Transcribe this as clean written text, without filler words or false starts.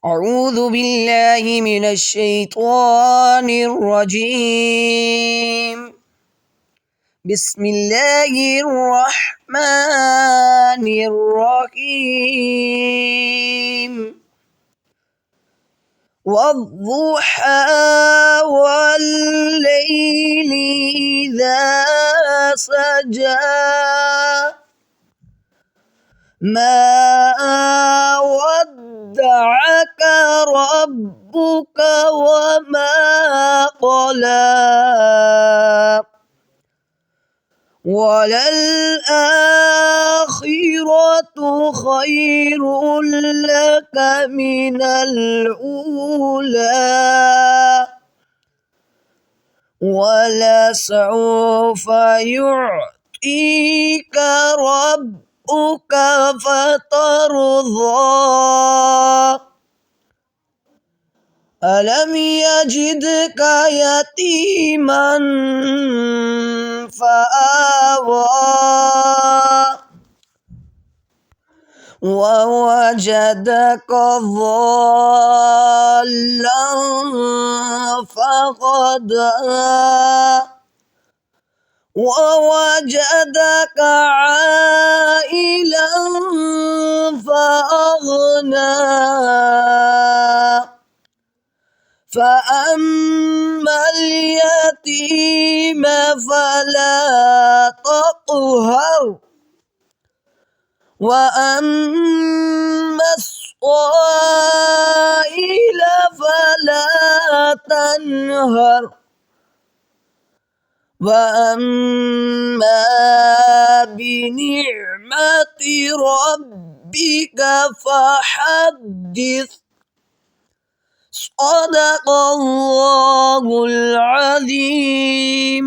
أعوذ بالله من الشيطان الرجيم. بسم الله الرحمن الرحيم. والضحى والليل إذا سجى ما ودعك ربك وما قلى وللآخرة خير لك من الأولى ولسوف يعطيك ربك فترضى ألم يجدك يتيما فآوى ووجدك ضالا فهدى ووجدك عائلا فأغنى فأما اليتيم فلا تقهر وأما السائل فلا تنهر وأما بنعمة ربك فحدث. صدق الله العظيم.